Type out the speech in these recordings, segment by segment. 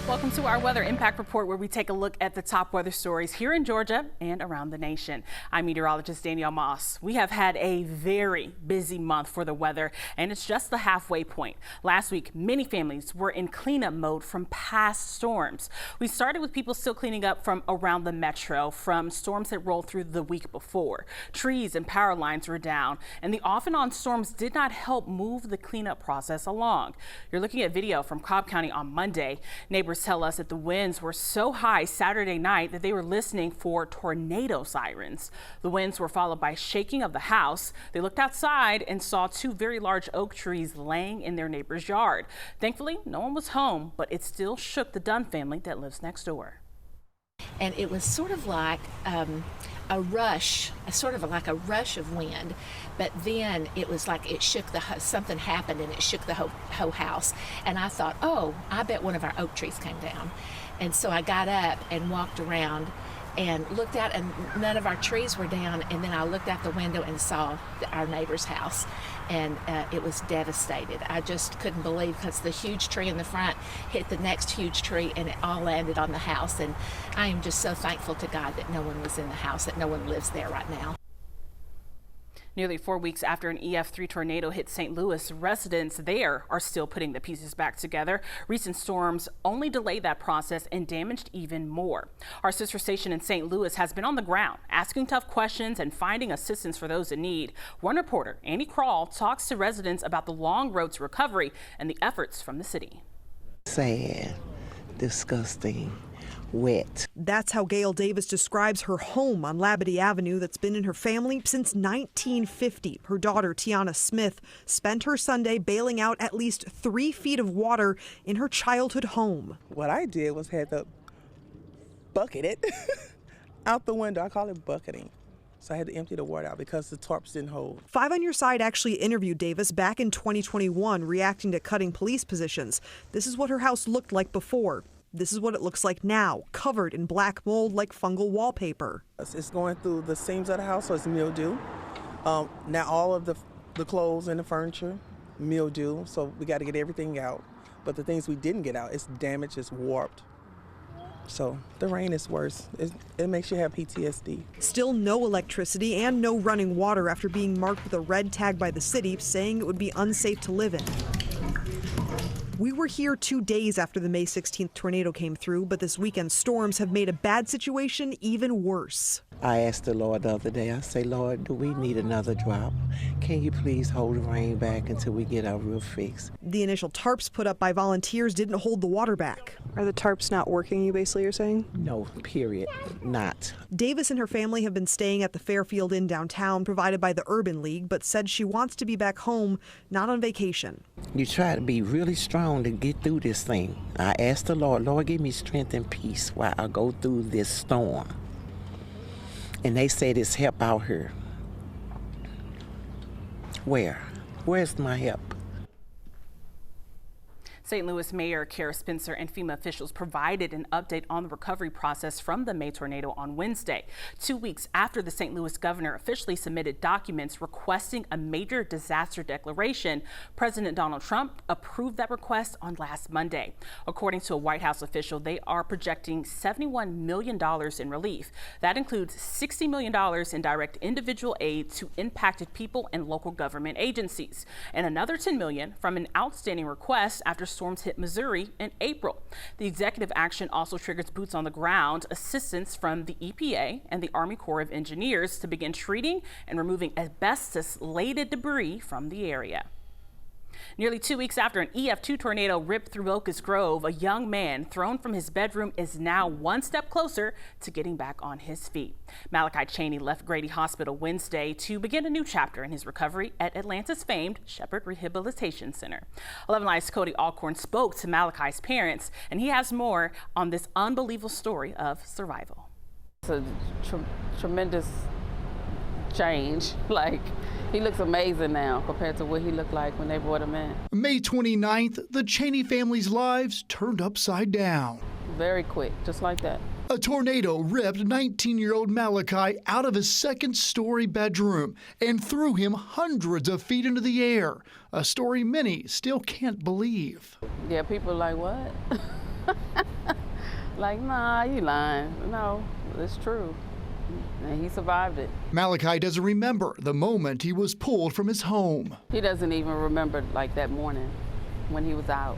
Welcome to our Weather Impact Report, where we take a look at the top weather stories here in Georgia and around the nation. I'm meteorologist Danielle Moss. We have had a very busy month for the weather, and it's just the halfway point. Last week, many families were in cleanup mode from past storms. We started with people still cleaning up from around the metro from storms that rolled through the week before. Trees and power lines were down, and the off and on storms did not help move the cleanup process along. You're looking at video from Cobb County on Monday. Neighbors tell us that the winds were so high Saturday night that they were listening for tornado sirens. The winds were followed by shaking of the house. They looked outside and saw two very large oak trees laying in their neighbor's yard. Thankfully, no one was home, but it still shook the Dunn family that lives next door. And it was sort of like a rush, sort of like a rush of wind, but then it was like it shook something happened and it shook the whole house. And I thought, oh, I bet one of our oak trees came down. And so I got up and walked around and looked out, and none of our trees were down. And then I looked out the window and saw our neighbor's house, and it was devastated. I just couldn't believe, because the huge tree in the front hit the next huge tree, and it all landed on the house. And I am just so thankful to God that no one was in the house, that no one lives there right now. Nearly 4 weeks after an EF3 tornado hit St. Louis, residents there are still putting the pieces back together. Recent storms only delayed that process and damaged even more. Our sister station in St. Louis has been on the ground, asking tough questions and finding assistance for those in need. One reporter, Annie Krall, talks to residents about the long road to recovery and the efforts from the city. Sad, disgusting, wet. That's how Gail Davis describes her home on Labadee Avenue that's been in her family since 1950. Her daughter, Tiana Smith, spent her Sunday bailing out at least 3 feet of water in her childhood home. What I did was had to bucket it out the window. I call it bucketing. So I had to empty the water out because the tarps didn't hold. 5 on Your Side actually interviewed Davis back in 2021, reacting to cutting police positions. This is what her house looked like before. This is what it looks like now, covered in black mold like fungal wallpaper. It's going through the seams of the house, so it's mildew. Now all of the clothes and the furniture, mildew, so we got to get everything out. But the things we didn't get out, it's damaged, it's warped. So the rain is worse. It makes you have PTSD. Still no electricity and no running water after being marked with a red tag by the city saying it would be unsafe to live in. We were here 2 days after the May 16th tornado came through, but this weekend's storms have made a bad situation even worse. I asked the Lord the other day, I say, Lord, do we need another drop? Can you please hold the rain back until we get our roof fixed? The initial tarps put up by volunteers didn't hold the water back. Are the tarps not working, you basically are saying? No, period, not. Davis and her family have been staying at the Fairfield Inn downtown, provided by the Urban League, but said she wants to be back home, not on vacation. You try to be really strong to get through this thing. I asked the Lord, Lord, give me strength and peace while I go through this storm. And they say there's help out here. Where? Where's my help? St. Louis Mayor Kara Spencer and FEMA officials provided an update on the recovery process from the May tornado on Wednesday, 2 weeks after the St. Louis governor officially submitted documents requesting a major disaster declaration. President Donald Trump approved that request on last Monday. According to a White House official, they are projecting $71 million in relief. That includes $60 million in direct individual aid to impacted people and local government agencies, and another $10 million from an outstanding request after storms hit Missouri in April. The executive action also triggers boots on the ground assistance from the EPA and the Army Corps of Engineers to begin treating and removing asbestos-laden debris from the area. Nearly 2 weeks after an EF2 tornado ripped through Locust Grove, a young man thrown from his bedroom is now one step closer to getting back on his feet. Malachi Cheney left Grady Hospital Wednesday to begin a new chapter in his recovery at Atlanta's famed Shepherd Rehabilitation Center. 11 Live's Cody Alcorn spoke to Malachi's parents, and he has more on this unbelievable story of survival. It's a tremendous change. He looks amazing now compared to what he looked like when they brought him in. May 29th, the Cheney family's lives turned upside down. Very quick, just like that. A tornado ripped 19-year-old Malachi out of his second-story bedroom and threw him hundreds of feet into the air, a story many still can't believe. Yeah, people are like, what? Like, nah, you lying. No, it's true. And he survived it. Malachi doesn't remember the moment he was pulled from his home. He doesn't even remember like that morning when he was out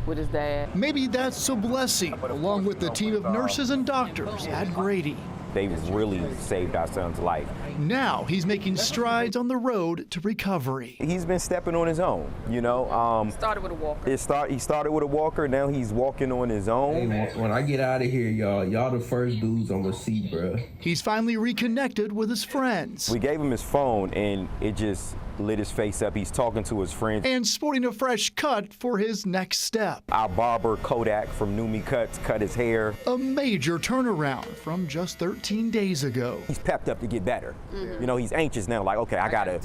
with his dad. Maybe that's a blessing, along with the team of nurses and doctors at Grady. They really saved our son's life. Now he's making strides on the road to recovery. He's been stepping on his own, you know. Started with a walker. He started with a walker, now he's walking on his own. Hey, when I get out of here, y'all the first dudes I'm gonna see, bro. He's finally reconnected with his friends. We gave him his phone and it just lit his face up. He's talking to his friends. And sporting a fresh cut for his next step. Our barber, Kodak from Numi Cuts, cut his hair. A major turnaround from just 13 days ago. He's pepped up to get better. You know, he's anxious now, like, okay, I gotta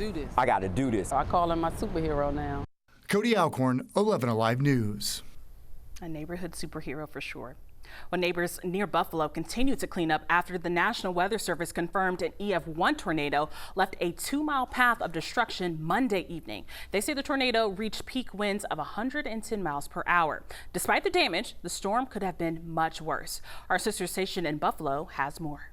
do this. I call him my superhero now. Cody Alcorn, 11 Alive News. A neighborhood superhero for sure. Well, neighbors near Buffalo continue to clean up after the National Weather Service confirmed an EF1 tornado left a 2-mile path of destruction Monday evening. They say the tornado reached peak winds of 110 miles per hour. Despite the damage, the storm could have been much worse. Our sister station in Buffalo has more.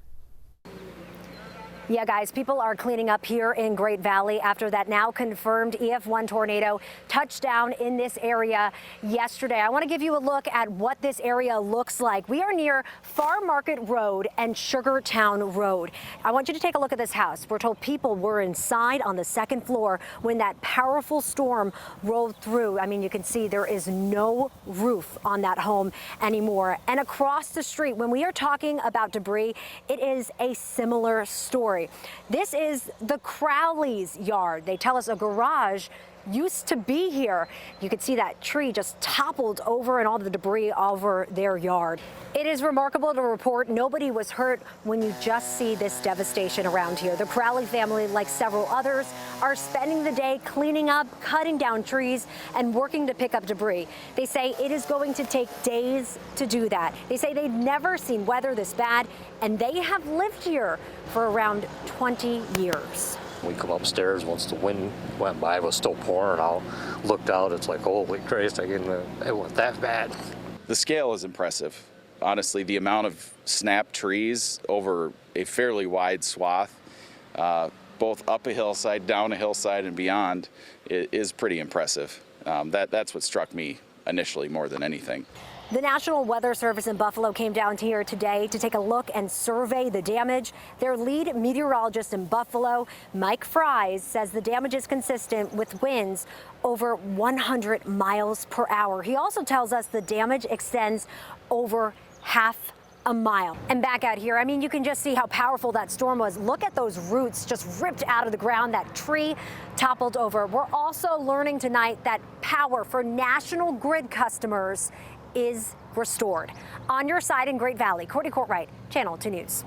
Yeah, guys, people are cleaning up here in Great Valley after that now confirmed EF1 tornado touched down in this area yesterday. I want to give you a look at what this area looks like. We are near Farm Market Road and Sugartown Road. I want you to take a look at this house. We're told people were inside on the second floor when that powerful storm rolled through. I mean, you can see there is no roof on that home anymore. And across the street, when we are talking about debris, it is a similar story. This is the Crowley's yard. They tell us a garage used to be here. You can see that tree just toppled over and all the debris over their yard. It is remarkable to report nobody was hurt when you just see this devastation around here. The Crowley family, like several others, are spending the day cleaning up, cutting down trees, and working to pick up debris. They say it is going to take days to do that. They say they've never seen weather this bad, and they have lived here for around 20 years. We come upstairs once the wind went by, it was still pouring. I looked out, it's like, holy Christ, it went that bad. The scale is impressive. Honestly, the amount of snapped trees over a fairly wide swath, both up a hillside, down a hillside, and beyond, is pretty impressive. That's what struck me initially more than anything. The National Weather Service in Buffalo came down here today to take a look and survey the damage. Their lead meteorologist in Buffalo, Mike Fries, says the damage is consistent with winds over 100 miles per hour. He also tells us the damage extends over half a mile. And back out here, I mean, you can just see how powerful that storm was. Look at those roots just ripped out of the ground. That tree toppled over. We're also learning tonight that power for National Grid customers is restored. On your side in Great Valley, Courtney Courtwright, Channel 2 News.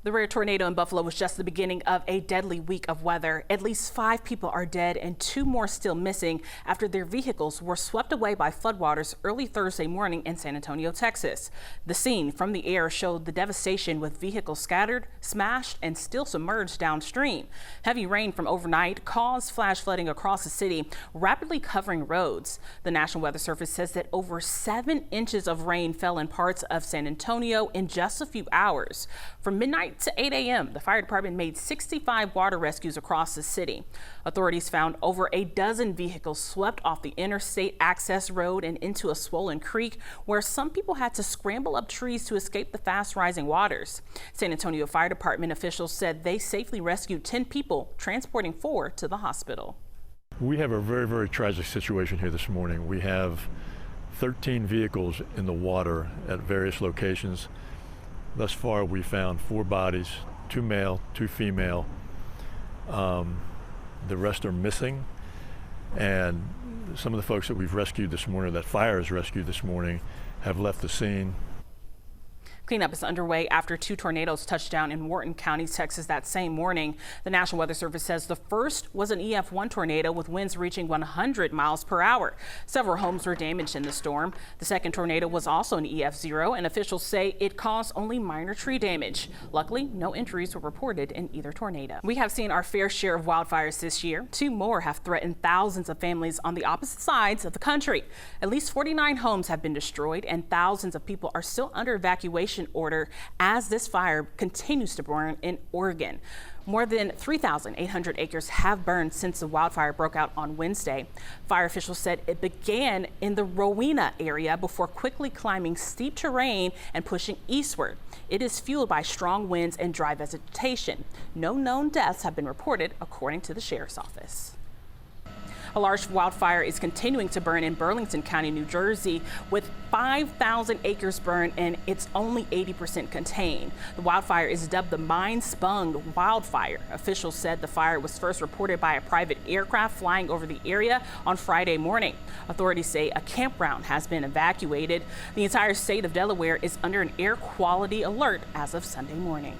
The rare tornado in Buffalo was just the beginning of a deadly week of weather. At least 5 people are dead and 2 more still missing after their vehicles were swept away by floodwaters early Thursday morning in San Antonio, Texas. The scene from the air showed the devastation with vehicles scattered, smashed, and still submerged downstream. Heavy rain from overnight caused flash flooding across the city, rapidly covering roads. The National Weather Service says that over 7 inches of rain fell in parts of San Antonio in just a few hours. From midnight to 8 a.m., the fire department made 65 water rescues across the city. Authorities found over a dozen vehicles swept off the interstate access road and into a swollen creek, where some people had to scramble up trees to escape the fast rising waters. San Antonio Fire Department officials said they safely rescued 10 people, transporting 4 to the hospital. We have a very, very tragic situation here this morning. We have 13 vehicles in the water at various locations. Thus far, we found 4 bodies, 2 male, 2 female. The rest are missing. And some of the folks that we've rescued this morning, that fire has rescued this morning, have left the scene. Cleanup is underway after 2 tornadoes touched down in Wharton County, Texas that same morning. The National Weather Service says the first was an EF1 tornado with winds reaching 100 miles per hour. Several homes were damaged in the storm. The second tornado was also an EF0, and officials say it caused only minor tree damage. Luckily, no injuries were reported in either tornado. We have seen our fair share of wildfires this year. 2 more have threatened thousands of families on the opposite sides of the country. At least 49 homes have been destroyed, and thousands of people are still under evacuation order as this fire continues to burn in Oregon. More than 3,800 acres have burned since the wildfire broke out on Wednesday. Fire officials said it began in the Rowena area before quickly climbing steep terrain and pushing eastward. It is fueled by strong winds and dry vegetation. No known deaths have been reported, according to the sheriff's office. A large wildfire is continuing to burn in Burlington County, New Jersey, with 5,000 acres burned, and it's only 80% contained. The wildfire is dubbed the Mine-Spung Wildfire. Officials said the fire was first reported by a private aircraft flying over the area on Friday morning. Authorities say a campground has been evacuated. The entire state of Delaware is under an air quality alert as of Sunday morning.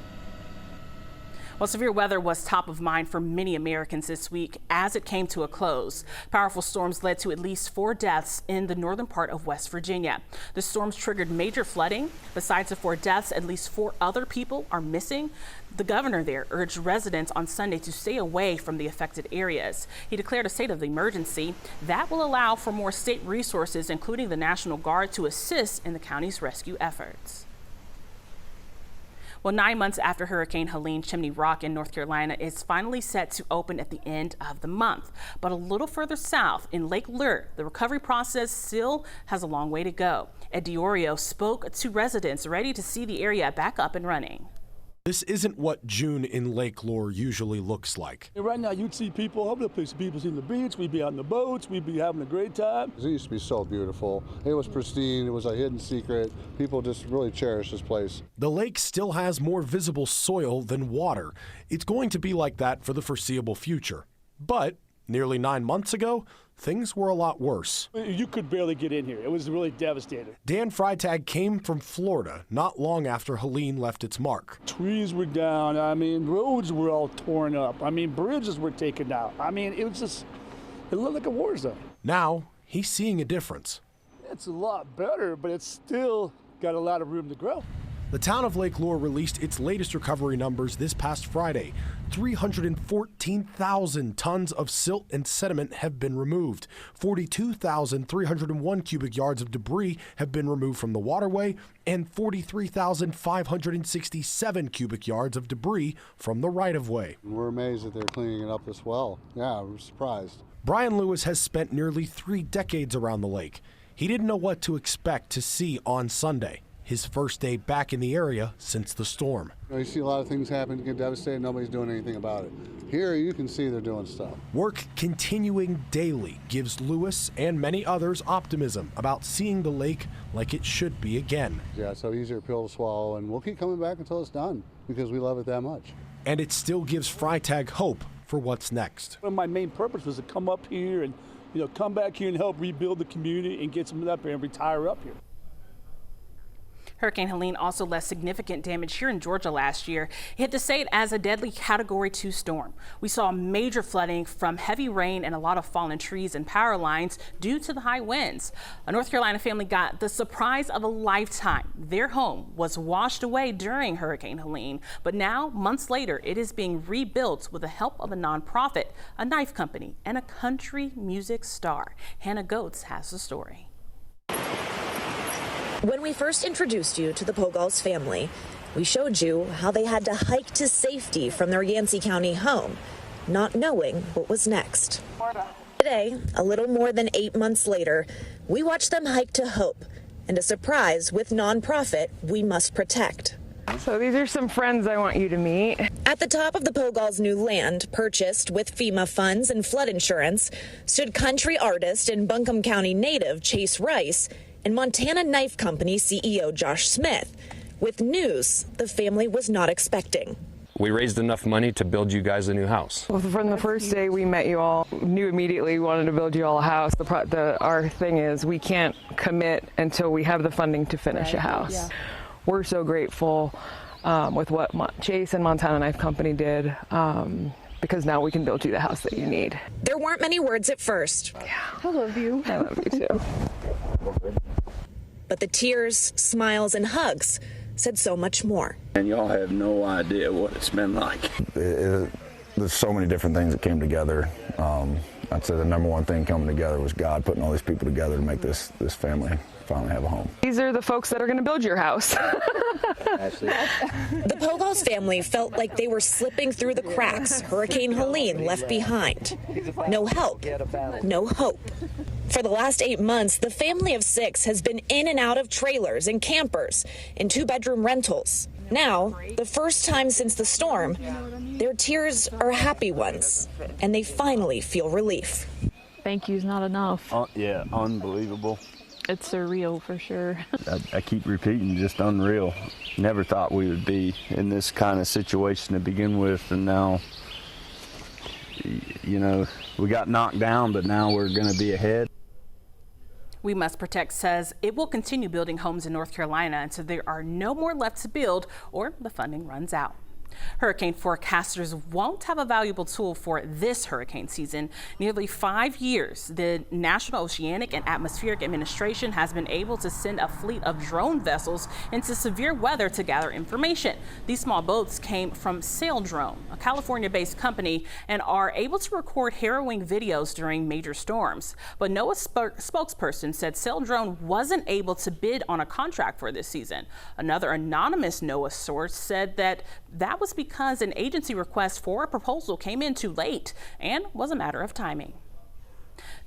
Well, severe weather was top of mind for many Americans this week as it came to a close. Powerful storms led to at least 4 deaths in the northern part of West Virginia. The storms triggered major flooding. Besides the 4 deaths, at least 4 other people are missing. The governor there urged residents on Sunday to stay away from the affected areas. He declared a state of emergency that will allow for more state resources, including the National Guard, to assist in the county's rescue efforts. Well, 9 months after Hurricane Helene, Chimney Rock in North Carolina is finally set to open at the end of the month. But a little further south in Lake Lure, the recovery process still has a long way to go. Ed Diorio spoke to residents ready to see the area back up and running. This isn't what June in Lake Lure usually looks like. Right now, you'd see people all over the place. People see the beach, we'd be out on the boats, we'd be having a great time. It used to be so beautiful. It was pristine, it was a hidden secret. People just really cherish this place. The lake still has more visible soil than water. It's going to be like that for the foreseeable future. But nearly 9 months ago, things were a lot worse. You could barely get in here. It was really devastating. Dan Freitag came from Florida not long after Helene left its mark. Trees were down. I mean, roads were all torn up. I mean, bridges were taken out. I mean, it looked like a war zone. Now, he's seeing a difference. It's a lot better, but it's still got a lot of room to grow. The town of Lake Lure released its latest recovery numbers this past Friday. 314,000 tons of silt and sediment have been removed. 42,301 cubic yards of debris have been removed from the waterway, and 43,567 cubic yards of debris from the right-of-way. We're amazed that they're cleaning it up this well. Yeah, we're surprised. Brian Lewis has spent nearly 3 decades around the lake. He didn't know what to expect to see on Sunday, his first day back in the area since the storm. You see a lot of things happen, get devastated, nobody's doing anything about it. Here you can see they're doing stuff. Work continuing daily gives Lewis and many others optimism about seeing the lake like it should be again. Yeah, it's so easier pill to swallow, and we'll keep coming back until it's done because we love it that much. And it still gives Freitag hope for what's next. One of my main purpose was to come up here and come back here and help rebuild the community and get some up here and retire up here. Hurricane Helene also left significant damage here in Georgia last year. It hit the state as a deadly Category 2 storm. We saw major flooding from heavy rain and a lot of fallen trees and power lines due to the high winds. A North Carolina family got the surprise of a lifetime. Their home was washed away during Hurricane Helene, but now, months later, it is being rebuilt with the help of a nonprofit, a knife company, and a country music star. Hannah Goetz has the story. When we first introduced you to the Pogals family, we showed you how they had to hike to safety from their Yancey County home, not knowing what was next. Today, a little more than 8 months later, we watch them hike to hope and a surprise with nonprofit We Must Protect. So these are some friends I want you to meet. At the top of the Pogals' new land, purchased with FEMA funds and flood insurance, stood country artist and Buncombe County native Chase Rice and Montana Knife Company CEO Josh Smith, with news the family was not expecting. We raised enough money to build you guys a new house. Well, from the first day we met you all, knew immediately we wanted to build you all a house. Our thing is we can't commit until we have the funding to finish a house. Yeah. we're so grateful with what Chase and Montana Knife Company did, because now we can build you the house that you need. There weren't many words at first. Yeah. I love you. I love you too. But the tears, smiles, and hugs said so much more. And y'all have no idea what it's been like. There's so many different things that came together. I'd say the number one thing coming together was God putting all these people together to make this family finally have a home. These are the folks that are going to build your house. The Pogals family felt like they were slipping through the cracks Hurricane Helene left behind. No help, no hope. For the last 8 months, the family of 6 has been in and out of trailers and campers in 2-bedroom rentals. Now, the first time since the storm, their tears are happy ones, and they finally feel relief. Thank you is not enough. Yeah, unbelievable. It's surreal for sure. I keep repeating, just unreal. Never thought we would be in this kind of situation to begin with, and now, you know, we got knocked down, but now we're going to be ahead. We Must Protect says it will continue building homes in North Carolina until there are no more left to build or the funding runs out. Hurricane forecasters won't have a valuable tool for this hurricane season. Nearly 5 years, the National Oceanic and Atmospheric Administration has been able to send a fleet of drone vessels into severe weather to gather information. These small boats came from Sail Drone, a California-based company, and are able to record harrowing videos during major storms. But NOAA spokesperson said Sail Drone wasn't able to bid on a contract for this season. Another anonymous NOAA source said that was because an agency request for a proposal came in too late and was a matter of timing.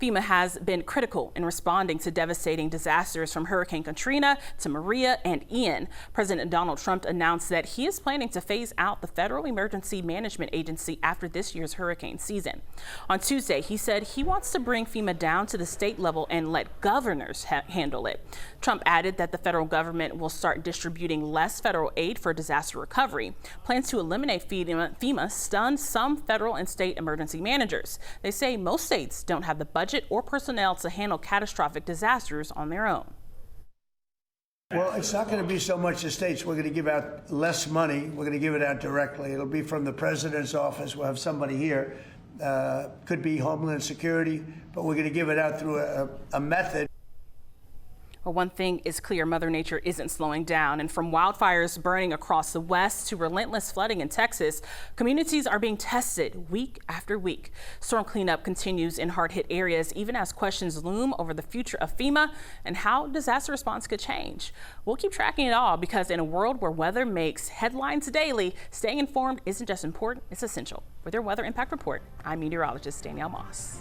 FEMA has been critical in responding to devastating disasters from Hurricane Katrina to Maria and Ian. President Donald Trump announced that he is planning to phase out the Federal Emergency Management Agency after this year's hurricane season. On Tuesday, he said he wants to bring FEMA down to the state level and let governors handle it. Trump added that the federal government will start distributing less federal aid for disaster recovery. Plans to eliminate FEMA stunned some federal and state emergency managers. They say most states don't have the budget or personnel to handle catastrophic disasters on their own. Well, it's not going to be so much the states. We're going to give out less money. We're going to give it out directly. It'll be from the president's office. We'll have somebody here. Could be Homeland Security, but we're going to give it out through a method. Well, one thing is clear, Mother Nature isn't slowing down. And from wildfires burning across the West to relentless flooding in Texas, communities are being tested week after week. Storm cleanup continues in hard-hit areas, even as questions loom over the future of FEMA and how disaster response could change. We'll keep tracking it all because in a world where weather makes headlines daily, staying informed isn't just important, it's essential. With your Weather Impact Report, I'm meteorologist Danielle Moss.